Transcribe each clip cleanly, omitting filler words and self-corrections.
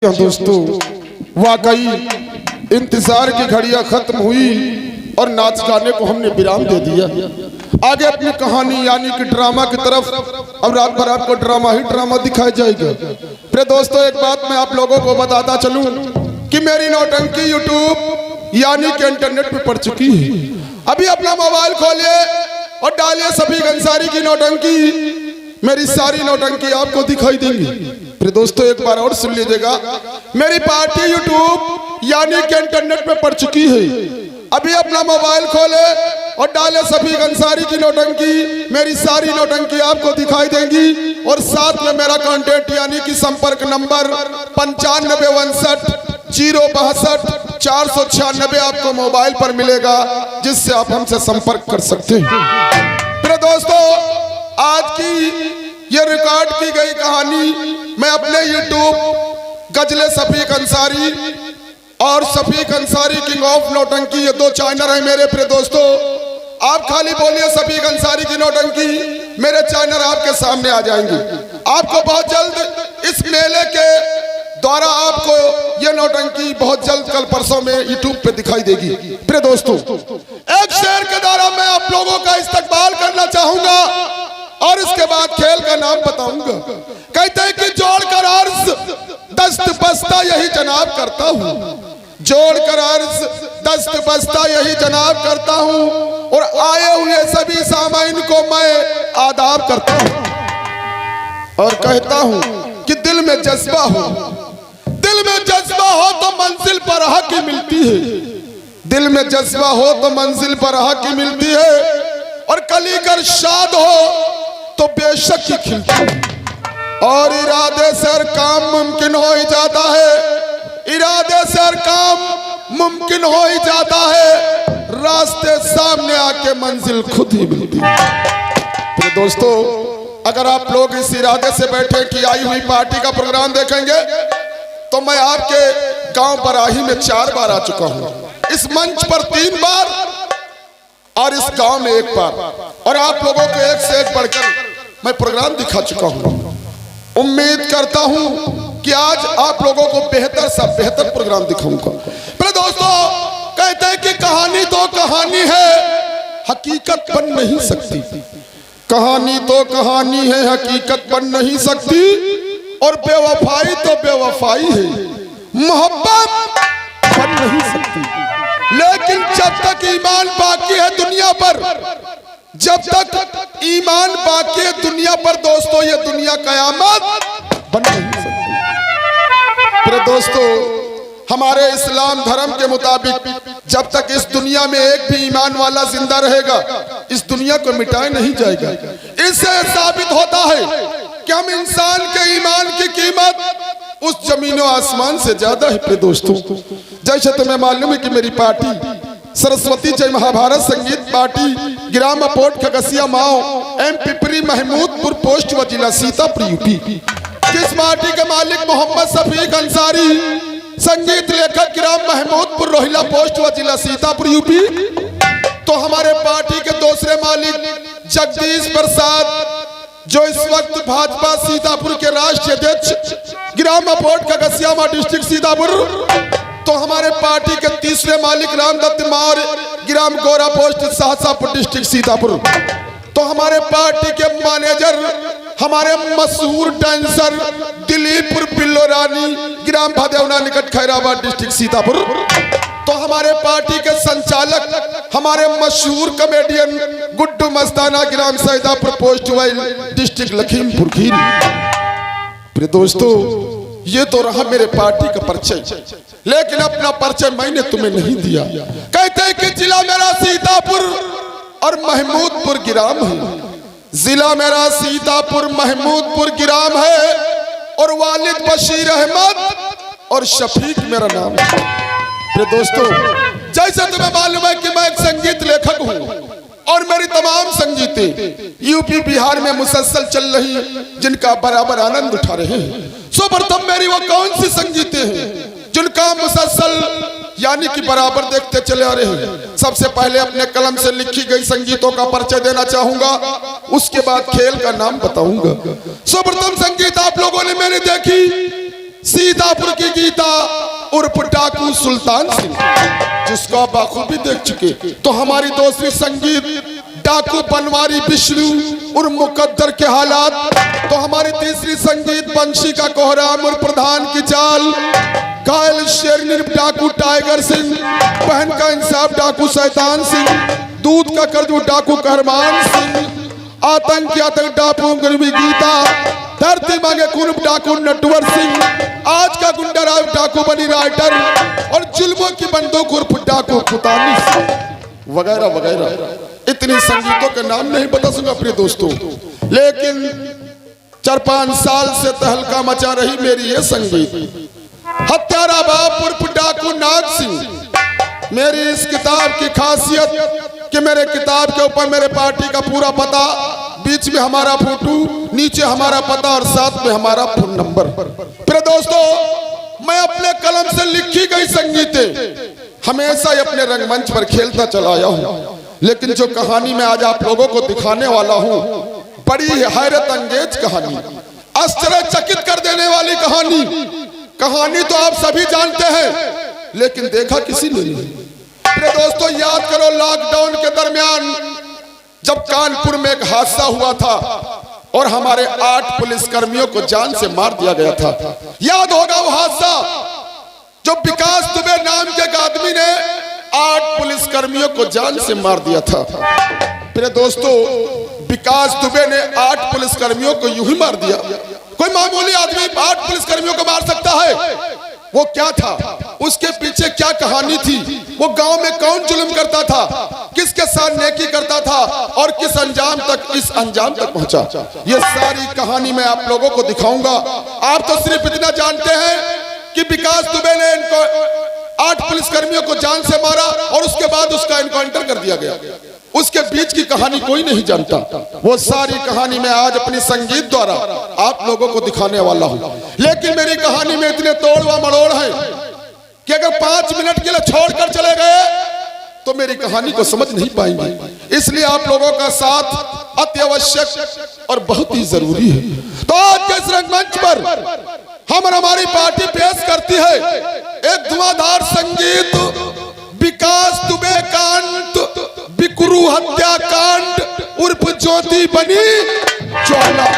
दोस्तों, वाकई इंतजार की घड़ियां खत्म हुई और नाच गाने को हमने विराम दे दिया। आगे अपनी कहानी यानी कि ड्रामा की तरफ अब रात भर आपको ड्रामा ही ड्रामा दिखाया जाएगा। प्रिय दोस्तों, एक बात मैं आप लोगों को बताता चलूं कि मेरी नौटंकी यूट्यूब यानी कि इंटरनेट पे पड़ चुकी है। अभी अपना मोबाइल खोलिए और डालिए सफीक अंसारी की नौटंकी, मेरी सारी नौटंकी आपको दिखाई देंगी। फिर दोस्तों एक बार और सुन लीजिएगा, मेरी पार्टी यूट्यूब यानी कि इंटरनेट पे पड़ चुकी है। अभी अपना मोबाइल खोले और डाले सफीक अंसारी की नौटंकी, मेरी सारी नौटंकी आपको दिखाई देंगी। और साथ में मेरा कांटेक्ट यानी कि संपर्क नंबर 9562 आपको मोबाइल पर मिलेगा, जिससे आप हमसे संपर्क कर सकते हैं। फिर दोस्तों, आज की ये रिकॉर्ड की गई कहानी मैं अपने यूट्यूब गजले सफीक अंसारी और सफीक अंसारी किंग ऑफ नौटंकी, ये दो चैनल है मेरे प्रिय दोस्तों। आप खाली बोलिए सफीक अंसारी की नौटंकी, मेरे चैनल आपके सामने आ जाएंगे। आपको बहुत जल्द इस मेले के द्वारा आपको ये नौटंकी बहुत जल्द कल परसों में यूट्यूब पे दिखाई देगी। प्रिय दोस्तों, एक शेर के द्वारा मैं आप लोगों का इस्तकबाल करना चाहूंगा और इसके बाद खेल का नाम बताऊंगा। कहते हैं कि जोड़कर अर्ज दस्त बस्ता यही जनाब करता हूँ, जोड़कर अर्ज दस्त बस्ता यही जनाब करता हूँ, और आए हुए सभी सामाइन को मैं आदाब करता हूँ। और कहता हूँ कि दिल में जज्बा हो, दिल में जज्बा हो तो मंजिल पर हक ही मिलती है, दिल में जज्बा हो तो मंजिल पर हक ही मिलती है। और कली कर शाद हो तो बेशक ही खिलती है, और इरादे से हर काम मुमकिन हो ही जाता है, इरादे से हर काम मुमकिन हो ही जाता है, रास्ते सामने आके मंजिल खुद ही मिलती है। तो दोस्तों, अगर आप लोग इस इरादे से बैठे कि आई हुई पार्टी का प्रोग्राम देखेंगे, तो मैं आपके गांव बराही में 4 बार आ चुका हूं, इस मंच पर 3 बार और इस गांव में 1 बार, और आप लोगों को एक से एक बढ़कर मैं प्रोग्राम दिखा चुका हूं। उम्मीद करता हूं कि आज आप लोगों को बेहतर से बेहतर प्रोग्राम दिखाऊंगा। पर दोस्तों, कहते हैं कि कहानी तो कहानी है, हकीकत बन नहीं सकती, कहानी तो कहानी है, हकीकत बन नहीं सकती, और बेवफाई तो बेवफाई है, मोहब्बत बन नहीं सकती। लेकिन जब तक ईमान बाकी है दुनिया पर, जब तक ईमान बाकी है दुनिया पर दोस्तों, ये दुनिया कयामत बन नहीं सकती। फिर दोस्तों, हमारे इस्लाम धर्म के मुताबिक जब तक इस दुनिया में एक भी ईमान वाला जिंदा रहेगा, इस दुनिया को मिटाया नहीं जाएगा। इससे साबित होता है कि हम इंसान के ईमान की कीमत उस जमीन और आसमान से ज्यादा है। प्रिय दोस्तों, जैसे तुम्हें मालूम है कि मेरी पार्टी सरस्वती जय महाभारत संगीत पार्टी ग्राम अपोट खगसिया माओ एम पिपरी महमूदपुर पोस्ट व जिला सीतापुर यूपी, जिस पार्टी के मालिक मोहम्मद सफीक अंसारी, संगीत लेखक ग्राम महमूदपुर रोहिला पोस्ट व जिला सीतापुर यूपी। तो हमारे पार्टी के दूसरे मालिक जगदीश प्रसाद, जो इस वक्त भाजपा सीतापुर के राष्ट्रीय अध्यक्ष ग्राम अपोट खगसिया डिस्ट्रिक्ट सीतापुर। तो हमारे पार्टी के तीसरे मालिक रामदत्त मौर्य, ग्राम गोरा पोस्ट सहरसापुर डिस्ट्रिक्ट सीतापुर। तो हमारे पार्टी के मैनेजर, हमारे मशहूर डांसर दिलीपुर पिल्लो रानी, ग्राम भदेवना निकट खैराबाद डिस्ट्रिक्ट सीतापुर। तो हमारे पार्टी के संचालक, हमारे मशहूर कॉमेडियन गुड्डू मस्ताना, ग्राम सैदापुर पोस्ट वाइल डिस्ट्रिक्ट लखीमपुर खीरी। प्रिय दोस्तों, ये तो रहा मेरे पार्टी का परिचय, लेकिन अपना परिचय मैंने तुम्हें नहीं दिया। कहते हैं कि जिला मेरा सीतापुर और महमूदपुर ग्राम है, जिला मेरा सीतापुर महमूदपुर ग्राम है, और वालिद बशीर अहमद और शफीक मेरा नाम है। प्रिय दोस्तों, जैसे तुम्हें मालूम है कि मैं एक संगीत लेखक हूँ, और मेरी तमाम संगीतें यूपी बिहार में मुसलसल चल रही, जिनका बराबर आनंद उठा रहे हैं। सर्वप्रथम मेरी वो कौन सी संगीतें हैं जिनका मुसलसल यानी कि बराबर देखते चले आ रहे हैं। सबसे पहले अपने कलम से लिखी गई संगीतों का परिचय देना चाहूंगा, उसके बाद खेल का नाम बताऊंगा। सर्वप्रथम संगीत आप लोगों ने मैंने देखी सीतापुर की गीता उर्फ डाकू सुल्तान सिंह, जिसको आप बाखूबी देख चुके। तो हमारी दूसरी संगीत डाकू बनवारी विष्णु और मुकद्दर के हालात। तो हमारी तीसरी संगीत बंशी का कोहराम और प्रधान की चाल, घायल शेरनी डाकू टाइगर सिंह, बहन का इंसाफ डाकू शैतान सिंह, दूध का कर्जू डाकू कहरमान सिंह, आतंक डाकू गरीबी गीता, धरती मांगे कुर्ब डाकू नटवर सिंह, आज का गुंडा राव डाकू बनी राइटर और जुल्मों की बंदूक उर्फ डाकू खुतानी सिंह वगैरह वगैरह। इतनी संगीतों के नाम नहीं बता सकूंगा प्रिय दोस्तों, लेकिन 4-5 साल से तहलका मचा रही मेरी ये संगीत। हत्यारा बाप उर्फ डाकू नाग सिंह। मेरी इस किताब की खासियत कि मेरे किताब के ऊपर मेरे पार्टी का पूरा पता, बीच में हमारा फोटो, नीचे हमारा पता और साथ में हमारा फोन नंबर। प्रिय दोस्तों, मैं अपने कलम से लिखी गई संगीतें हमेशा ही अपने रंगमंच पर खेलता चला आया हूं, लेकिन जो कहानी मैं आज आप लोगों को दिखाने वाला हूं, बड़ी हैरत अंगेज कहानी, आश्चर्यचकित कर देने वाली कहानी। कहानी तो आप सभी जानते हैं, लेकिन देखा किसी ने नहीं। प्रिय दोस्तों, याद करो लॉकडाउन के दरमियान जब कानपुर में एक हादसा हुआ था और हमारे 8 पुलिसकर्मियों को जान से मार दिया गया था। याद होगा वो हादसा, जो विकास दुबे नाम के एक आदमी ने 8 पुलिसकर्मियों को जान से मार दिया था। प्रिय दोस्तों, विकास दुबे ने 8 पुलिसकर्मियों को यूं ही मार दिया। कोई मामूली आदमी 8 पुलिसकर्मियों को मार सकता है? वो क्या था, उसके पीछे क्या कहानी थी, वो गांव में कौन जुल्म करता था, किसके साथ नेकी करता था और किस अंजाम तक, इस अंजाम तक पहुंचा, ये सारी कहानी मैं आप लोगों को दिखाऊंगा। आप तो सिर्फ इतना जानते हैं कि विकास दुबे ने इनको 8 पुलिसकर्मियों को जान से मारा और उसके बाद उसका एनकाउंटर कर दिया गया। उसके बीच की कहानी कोई नहीं जानता। वो सारी कहानी मैं आज अपनी संगीत द्वारा आप लोगों को दिखाने वाला हूं। लेकिन मेरी कहानी में इतने तोड़ व मरोड़ हैं कि अगर 5 मिनट के लिए छोड़कर चले गए तो मेरी कहानी को समझ नहीं पाएंगे। इसलिए आप लोगों का साथ अति आवश्यक और बहुत ही जरूरी है। तो आज के इस रंगमंच पर हम हमारी पार्टी पेश करती है एक धुआंधार संगीत, विकास दुबे कांड, बिकरू हत्याकांड उर्फ ज्योति बनी ज्वाला।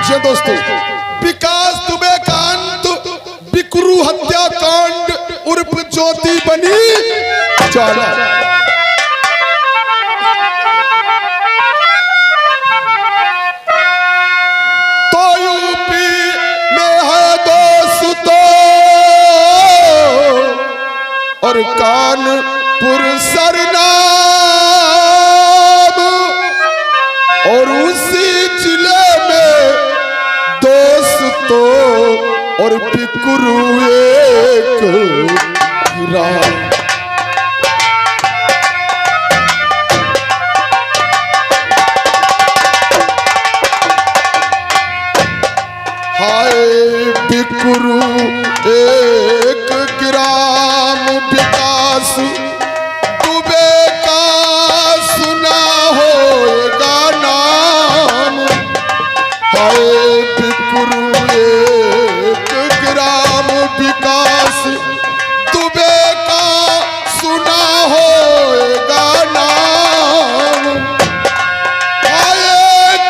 जी दोस्तों, विकास दुबे कांड, बिकरू हत्याकांड उर्फ ज्योति बनी ज्वाला। और कानपुर सरनाम और उसी जिले में दोस्तों और बिकरू एक राम। हाय बिकरू एक ग्राम विकास दुबे का सुना होगा नाम। हाय बिकरू एक ग्राम विकास दुबे का सुना होगा नाम। हाय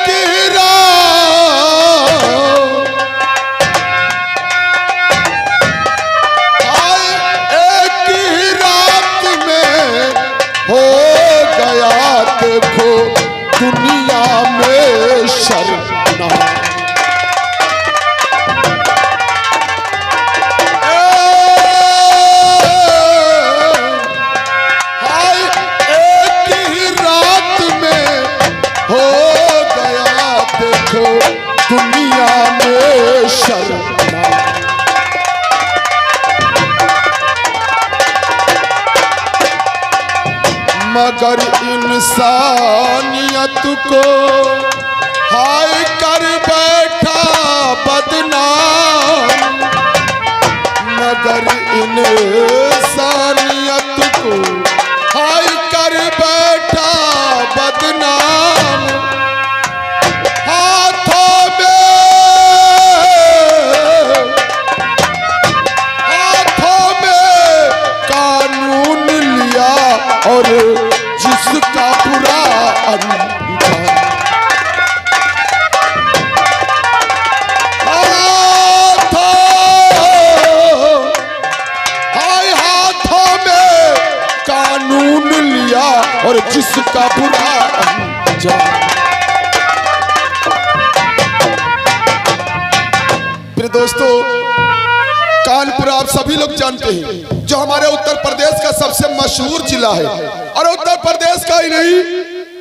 किरा देखो दुनिया में शर्मनाक। हाय एक ही रात में हो गया देखो दुनिया में शर्मनाक। मगर इंसानियत को हाय कर बैठा बदनाम। मगर इंसानियत को हाय कर बैठा बदनाम। हाथों में जिसका बुरा अंजाम। फिर दोस्तों, कानपुर आप सभी लोग जानते हैं, जो हमारे उत्तर प्रदेश का सबसे मशहूर जिला है, और उत्तर प्रदेश का ही नहीं,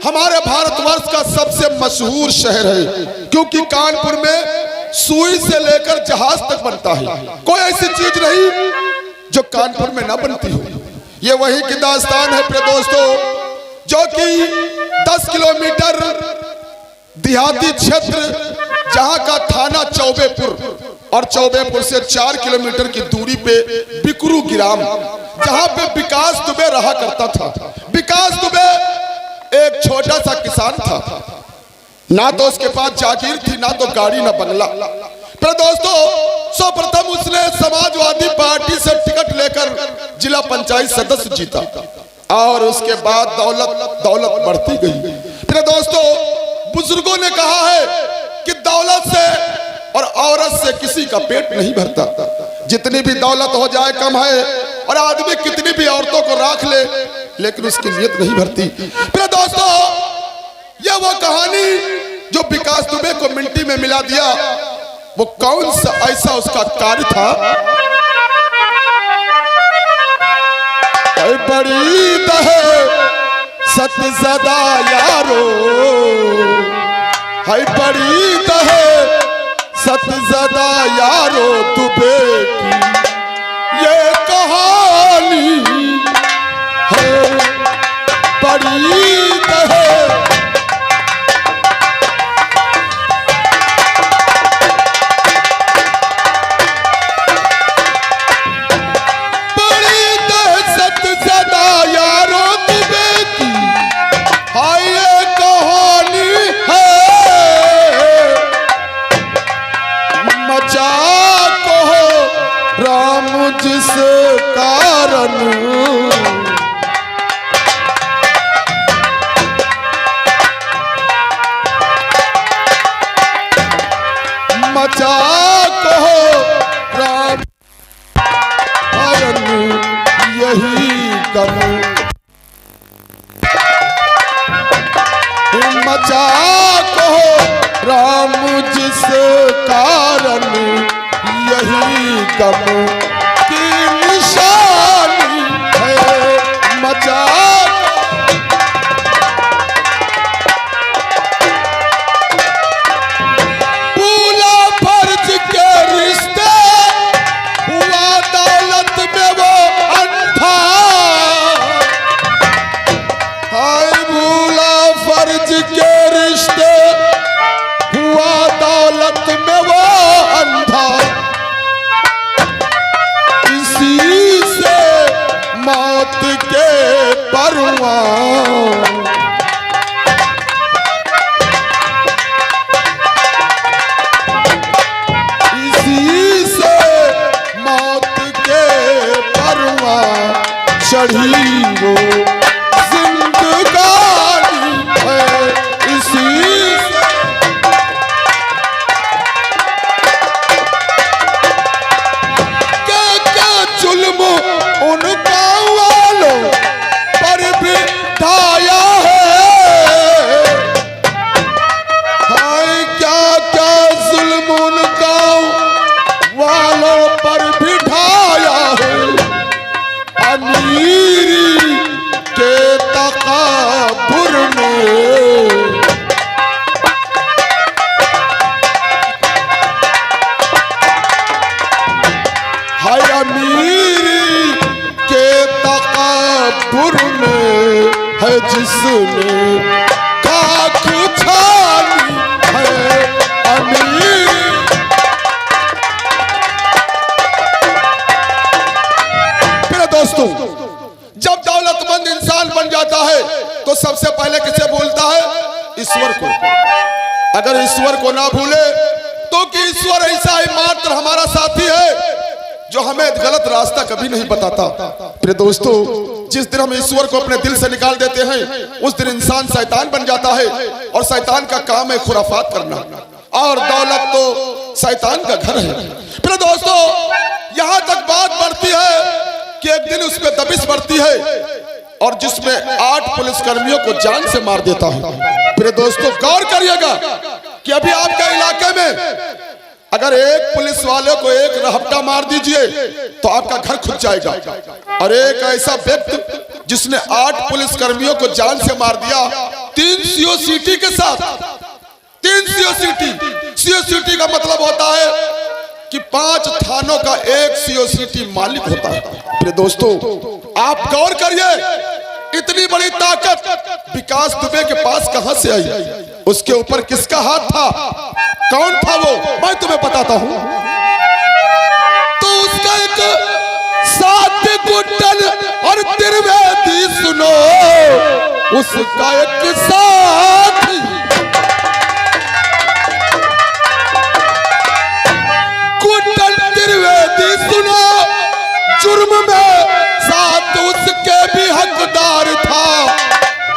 हमारे भारतवर्ष का सबसे मशहूर शहर है, क्योंकि कानपुर में सुई से लेकर जहाज तक बनता है। कोई ऐसी चीज नहीं जो कानपुर में ना बनती हो। ये वही की दास्तान है प्रिय दोस्तों, जो कि 10 किलोमीटर देहाती क्षेत्र, जहां का थाना चौबेपुर, और चौबेपुर से 4 किलोमीटर की दूरी पे बिकरू गिराम, जहां पे विकास दुबे रहा करता था। विकास दुबे एक छोटा सा किसान था, ना तो उसके पास जागीर थी, ना तो गाड़ी, ना बंगला। पर दोस्तों, सर्वप्रथम उसने समाजवादी पार्टी से टिकट लेकर जिला पंचायत सदस्य जीता, और उसके बाद दौलत बढ़ती गई। फिर दोस्तों, बुजुर्गों ने कहा है कि दौलत से और औरत से किसी का पेट नहीं भरता। जितनी भी दौलत हो जाए कम है, और आदमी कितनी भी औरतों को राख ले, लेकिन उसकी नीयत नहीं भरती। फिर दोस्तों, यह वो कहानी जो विकास दुबे को मिट्टी में मिला दिया, वो कौन सा ऐसा उसका कार्य था? बड़ी दहे सतज़दा यारो, हाय बड़ी दहे सतज़दा यारो, दुबे की ये कहानी है बड़ी दहे। जिस कारण मचा कहो राम, यही गम मचा कहो राम, जिस कारण यही गम चढ़ी वो जिंदगानी है इसी से। क्या जुल्म उनका वालों पर भी ढाया है, हाय क्या जुल्म उनका वालों पर भी ढाया है। अमीरी के तकाबुर में हाय, अमीरी के तकाबुर में है जिसने खाक छानी है। अमीरी दोस्तों, जब दौलतमंद इंसान बन जाता है तो सबसे पहले किसे भूलता है? ईश्वर को। अगर ईश्वर को ना भूले तो कि ईश्वर ऐसा ही मात्र हमारा साथी है जो हमें गलत रास्ता कभी नहीं बताता। प्रिय दोस्तों, जिस दिन हम ईश्वर को अपने दिल से निकाल देते हैं, उस दिन इंसान शैतान बन जाता है, और शैतान का काम है खुराफात करना, और दौलत तो शैतान का घर है। प्रिय दोस्तों, यहां तक बात बढ़ती है कि एक दिन उस पर दबिश बढ़ती है और जिसमें 8 पुलिसकर्मियों को जान से मार देता है। मेरे दोस्तों गौर करिएगा कि अभी आपके इलाके में अगर एक पुलिस वाले को एक रहपटा मार दीजिए तो आपका घर खुद जाएगा, और एक ऐसा व्यक्ति जिसने 8 पुलिसकर्मियों को जान से मार दिया 3 सीओसीटी के साथ। 3 सीओसीटी का मतलब होता है कि 5 थानों का एक सीओसीटी मालिक होता है। मेरे दोस्तों आप गौर करिए, इतनी बड़ी ताकत विकास दुबे के पास कहां से आई? उसके ऊपर किसका हाथ था? कौन था वो? मैं तुम्हें बताता हूं। तो उसका एक साथ गुंडन और त्रिवेदी सुनो, उसका एक साथ गुंडन त्रिवेदी सुनो, जुर्म में साथ उसके भी हकदार था,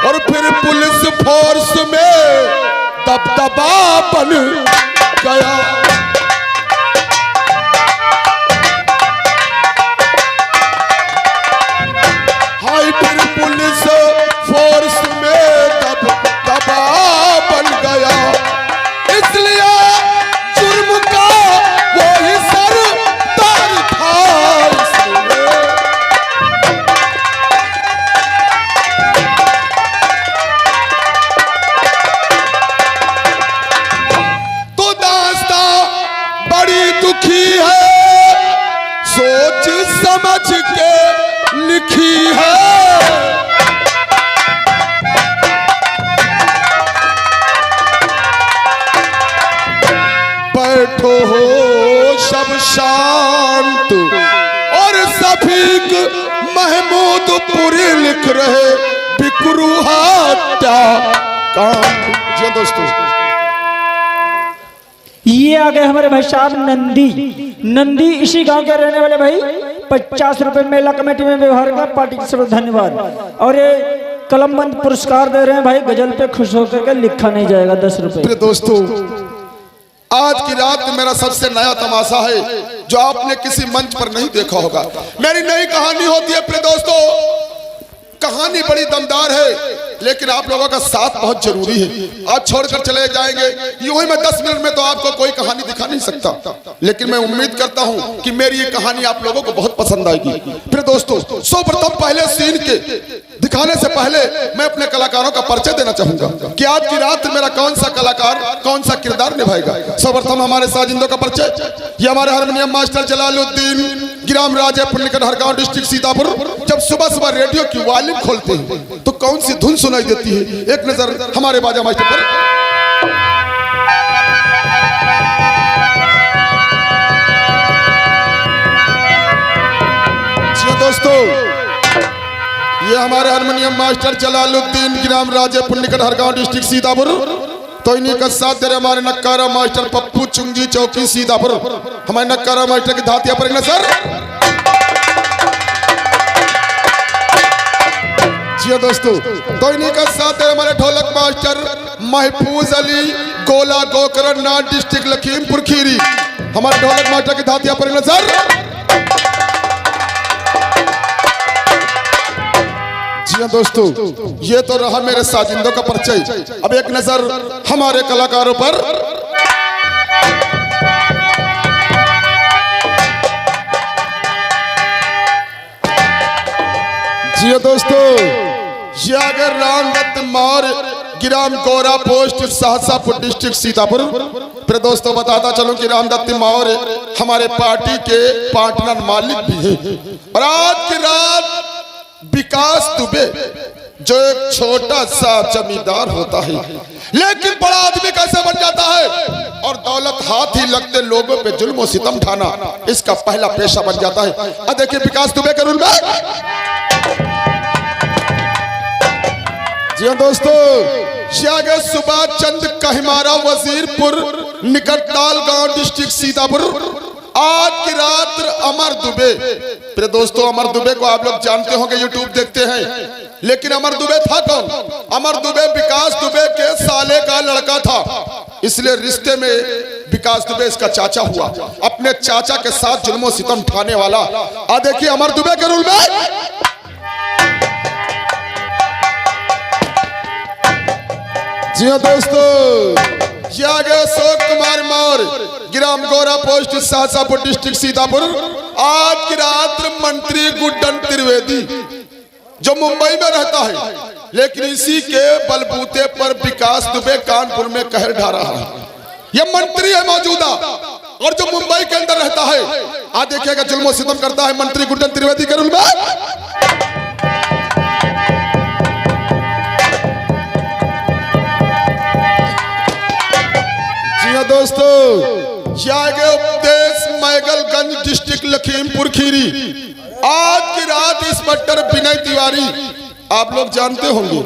और फिर पुलिस फोर्स में दबदबा बन गया। हाय फिर पुलिस फोर्स में दबदबा बन गया, इसलिए जुर्म का वो ही सरदार था। दुखी है, सोच समझ के लिखी है, बैठो हो सब शांत, और सभी महमूद पुरी लिख रहे बिकरू हत्या कांड। जी दोस्तों ये आ गए हमारे भाई साहब नंदी इसी गांव के रहने वाले भाई। 50 रुपए मेला कमेटी में व्यवहार का पार्टी की तरफ धन्यवाद। और ये कलमबंद पुरस्कार दे रहे हैं भाई, गजल पे खुश होकर के लिखा नहीं जाएगा 10 रुपए। दोस्तों आज की रात मेरा सबसे नया तमाशा है जो आपने किसी मंच पर नहीं देखा होगा। मेरी नई कहानी होती है प्रिय दोस्तों, कहानी बड़ी दमदार है, लेकिन आप लोगों का साथ बहुत जरूरी है। आप छोड़कर चले जाएंगे यूं ही मैं 10 मिनट में तो आपको कोई कहानी दिखा नहीं सकता, लेकिन मैं उम्मीद करता हूं कि मेरी ये कहानी आप लोगों को बहुत पसंद आएगी। फिर दोस्तों सर्वप्रथम पहले सीन के दिखाने से पहले मैं अपने कलाकारों का परिचय देना चाहूंगा कि आज की रात मेरा कौन सा कलाकार कौन सा किरदार निभाएगा। सर्वप्रथम हमारे साजिंदों का परिचय। ये हमारे हारमोनियम मास्टर जलालुद्दीन, ग्राम राजेपुर निकट हरगांव, डिस्ट्रिक्ट सीतापुर। जब सुबह सुबह रेडियो की वॉल्यूम खोलते हैं तो कौन सी धुन सुनाई देती है, एक नजर हमारे बाजा मास्टर पर। जी दोस्तों ये हमारे हारमोनियम मास्टर जलालुद्दीन, ग्राम राजेपुर निकट हरगांव, डिस्ट्रिक्ट सीतापुर। तो इन्हीं का साथ दे रहे हमारे नक्कारा मास्टर पप्पू चुंगी, चौकी सीतापुर। हमारे नक्कारा मास्टर की धातिया पर सर। जी दोस्तों तो इन्हीं का साथ दे रहे हमारे ढोलक मास्टर महफूज अली, गोला गोकरण नाथ, डिस्ट्रिक्ट लखीमपुर खीरी। हमारे ढोलक मास्टर की धातिया पर सर। जी दोस्तों ये तो रहा मेरे साजिंदों का परिचय। अब एक नजर हमारे कलाकारों पर। जी दोस्तों ये अगर रामदत्त मौर्य, ग्राम गौरा पोस्ट, सहरसापुर, डिस्ट्रिक्ट सीतापुर। फिर दोस्तों बताता चलूं कि रामदत्त मौर्य हमारे पार्टी के पार्टनर मालिक भी हैं। और आज की रात विकास दुबे जो एक छोटा सा जमींदार होता है, लेकिन बड़ा आदमी कैसे बन जाता है और दौलत हाथ ही लगते लोगों पे जुल्म और सितम ढाना इसका पहला पेशा बन जाता है। अब देखिए विकास दुबे के रूल में। जी दोस्तों शागे सुभाष चंद्र कहमारा, वजीरपुर निकट तालगांव, डिस्ट्रिक्ट सीतापुर। आज की रात अमर दुबे। फिर दोस्तों अमर दुबे को आप लोग जानते होंगे, यूट्यूब देखते हैं, लेकिन अमर दुबे था कौन? अमर दुबे विकास दुबे के साले का लड़का था, इसलिए रिश्ते में विकास दुबे इसका चाचा हुआ। अपने चाचा के साथ जुल्म सितम ढाने वाला। आ देखिए अमर दुबे के रूल में। जी हाँ दोस्तों, ये आ गए अशोक कुमार मौर्य, ग्राम गौरा पोस्ट, शाहजहांपुर डिस्ट्रिक्ट सीतापुर। आज की रात मंत्री गुड्डन त्रिवेदी जो मुंबई में रहता है, लेकिन इसी के बलबूते पर विकास दुबे कानपुर में कहर ढा रहा है। यह मंत्री है मौजूदा और जो मुंबई के अंदर रहता है। आज देखिएगा जुल्म और सितम करता है मंत्री गुड्डन त्रिवेदी के रूल में। दोस्तों, उपदेश मैगलगंज डिस्ट्रिक्ट लखीमपुर खीरी। आज की रात इंस्पेक्टर विनय तिवारी, आप लोग जानते होंगे,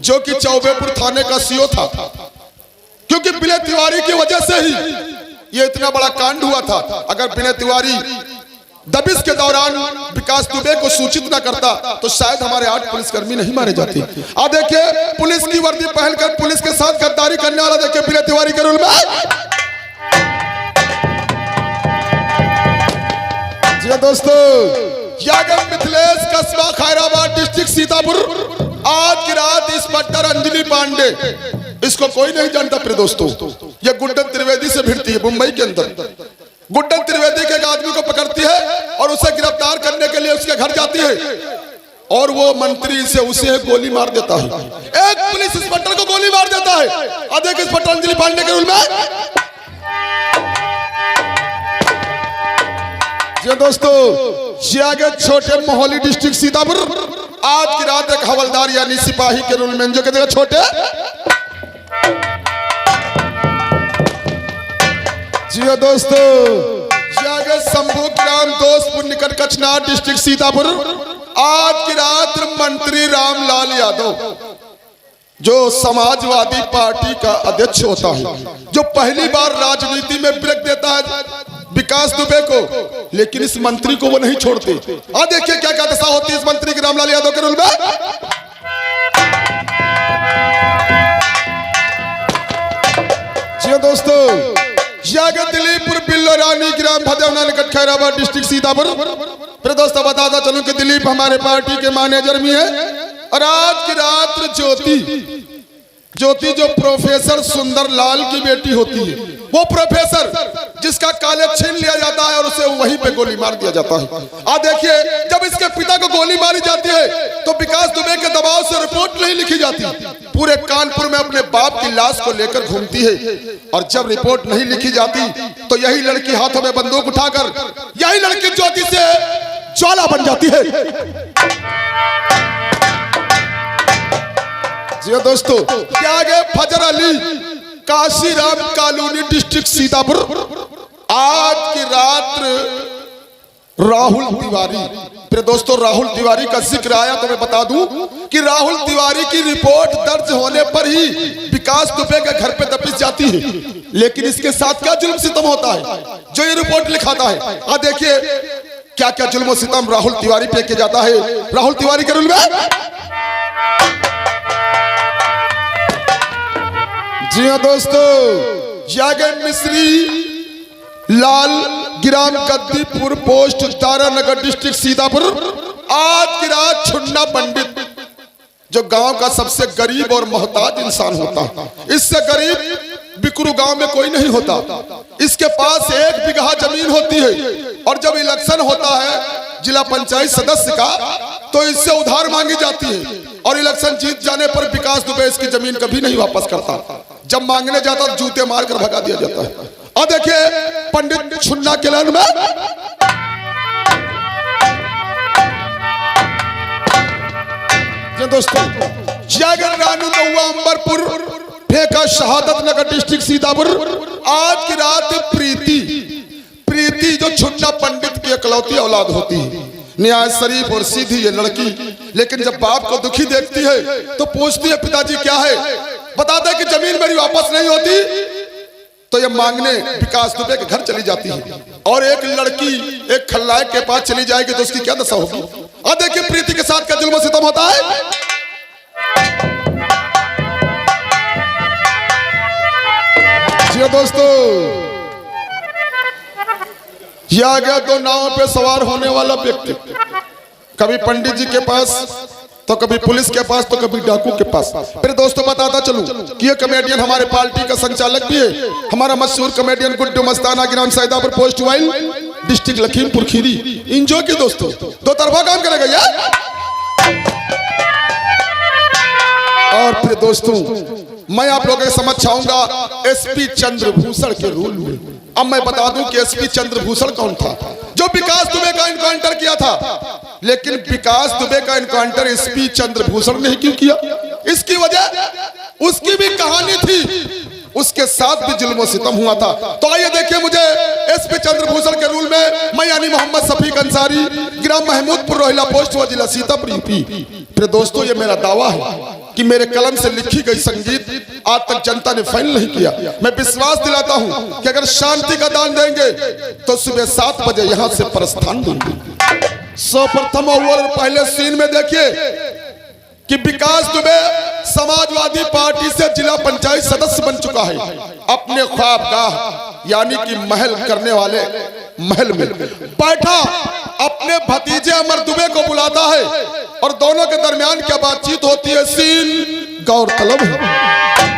जो कि चौबेपुर थाने का सीओ था, क्योंकि विनय तिवारी की वजह से ही ये इतना बड़ा कांड हुआ था। अगर विनय तिवारी दबिश के दौरान विकास दुबे को सूचित न करता तो शायद हमारे 8 पुलिसकर्मी नहीं मारे जाते। आप देखिए, पुलिस की वर्दी पहनकर पुलिस के साथ गद्दारी करने वाला देखिए विनय तिवारी के रूल में। जी दोस्तों, यागम मिथिलेश, कस्बा खैराबाद डिस्ट्रिक्ट सीतापुर। आज की रात इंस्पेक्टर अंजलि पांडे, इसको कोई नहीं जानता प्रिय दोस्तों, यह गुड्डन त्रिवेदी से भिड़ती है मुंबई के अंदर। गुड्डन त्रिवेदी के एक आदमी को पकड़ती है और उसे गिरफ्तार करने के लिए उसके घर जाती है और वो मंत्री से उसे गोली मार देता है। एक पुलिस इंस्पेक्टर को गोली मार देता है। और देखिए इंस्पेक्टर अंजलि पांडे के रूल में। जी दोस्तों, ये आगे छोटे मोहाली डिस्ट्रिक्ट सीतापुर। आज की रात एक हवलदार यानी सिपाही के रूल में, जो कहते हैं छोटे। जी दोस्तों, शंभू ग्राम दोस्तपुर निकट कचनार डिस्ट्रिक्ट सीतापुर। आज की रात मंत्री रामलाल यादव, जो समाजवादी पार्टी का अध्यक्ष होता है, जो पहली बार राजनीति में ब्रेक देता है विकास दुबे को, लेकिन इस मंत्री को वो नहीं छोड़ते। आज देखिए क्या क्या दशा होती है इस मंत्री की रामलाल यादव के रूल में। जी दोस्तों, दिलीपुर बिल्लो रानी ग्राम भदौना निकट खैराबाद डिस्ट्रिक्ट सीतापुर। फिर दोस्तों बताता चलूं कि दिलीप हमारे पार्टी के मैनेजर भी है। और आज की रात ज्योति जो प्रोफेसर सुंदर लाल की बेटी होती है, वो प्रोफेसर जिसका कॉलेज छीन लिया जाता है और उसे वहीं पे गोली मार दिया जाता है। आज देखिए, जब इसके पिता को गोली मारी जाती है तो विकास दुबे के दबाव से रिपोर्ट नहीं लिखी जाती। पूरे कानपुर में अपने बाप की लाश को लेकर घूमती है और जब रिपोर्ट नहीं लिखी जाती तो यही लड़की हाथों में बंदूक उठाकर, यही लड़की ज्योति से ज्वाला बन जाती है। जी दोस्तों, क्या गए फजर अली, काशीराम कॉलोनी डिस्ट्रिक्ट सीतापुर। आज की रात राहुल तिवारी, फिर दोस्तों राहुल तिवारी का जिक्र आया तो मैं बता दूं कि राहुल तिवारी की रिपोर्ट दर्ज होने पर ही विकास दुबे के घर पे दबिश जाती है। लेकिन इसके साथ क्या जुल्म सितम होता है जो ये रिपोर्ट लिखाता है। आज देखिए क्या क्या जुल्म सितम राहुल तिवारी पे किया जाता है। राहुल तिवारी के रूल में। जी हाँ दोस्तों, यागे मिश्री लाल ग्राम गद्दीपुर पोस्ट तारानगर डिस्ट्रिक्ट सीतापुर। आज की रात छुन्ना पंडित, जो गांव का सबसे गरीब और मोहताज इंसान होता है, इससे गरीब बिकरू गांव में कोई नहीं होता। इसके पास 1 बीघा जमीन होती है और जब इलेक्शन होता है जिला पंचायत सदस्य का तो इससे उधार मांगी जाती है और इलेक्शन जीत जाने पर विकास दुबे इसकी जमीन कभी नहीं वापस करता। जब मांगने जाता तो जूते मारकर भगा दिया जाता है। और देखिए पंडित छुन्ना के लाइन में। दोस्तों, रानू नौवा अंबरपुर फेंका शहादत नगर डिस्ट्रिक्ट सीतापुर। आज की रात प्रीति जो छुन्ना पंडित की इकलौती औलाद होती है, न्याय शरीफ और सीधी ये लड़की, लेकिन जब बाप को दुखी देखती है तो पूछती है पिताजी क्या है, बताते कि जमीन मेरी वापस नहीं होती तो ये मांगने विकास दुबे के घर चली जाती है। और एक लड़की एक खलनायक के पास चली जाएगी तो उसकी क्या दशा होगी। और देखिए प्रीति के साथ क्या जुल्म सितम होता है। जी दोस्तों, ये आ गया 2 नाव पे सवार होने वाला व्यक्ति। कभी पंडित जी के पास तो कभी पुलिस के पास तो कभी डाकू के पास। फिर दोस्तों बताता चलूं कि ये कमेडियन हमारे पार्टी का संचालक भी है, हमारा मशहूर कमेडियन गुड्डू मस्ताना, ग्राम Saidapur, post Wail, district Lakhimpur Kheri. Enjoy की दोस्तों, दो तरफा काम करेगा यार। और फिर दोस्तों मैं आप लोगों के समझ चाहूंगा एसपी चंद्रभूषण के रूल में। अब मैं बता दूं कि एसपी चंद्रभूषण कौन था, जो विकास दुबे का एनकाउंटर किया था। लेकिन विकास दुबे का एनकाउंटर एसपी चंद्रभूषण ने क्यों किया? इसकी वजह उसकी भी कहानी थी, उसके साथ भी जुल्म सितम हुआ था। तो आइए देखिए मुझे एसपी चंद्रभूषण के रूल में, मैं यानी मोहम्मद शफीक अंसारी, ग्राम महमूदपुर, रोहिला पोस्ट व जिला सीतापुर, यूपी। फिर दोस्तों ये मेरा दावा है कि मेरे कलम से लिखी गई संगीत आज तक जनता ने फेल नहीं किया। मैं विश्वास दिलाता हूं कि अगर शांति का दान देंगे तो सुबह 7 बजे यहां से प्रस्थान देंगे। सर्वप्रथम और पहले सीन में देखिए कि विकास दुबे समाजवादी पार्टी से जिला पंचायत सदस्य बन चुका है। अपने ख्वाबगाह यानी कि महल करने वाले महल में बैठा अपने भतीजे अमर दुबे को बुलाता है और दोनों के दरमियान क्या बातचीत होती है, सीन गौरतलब है।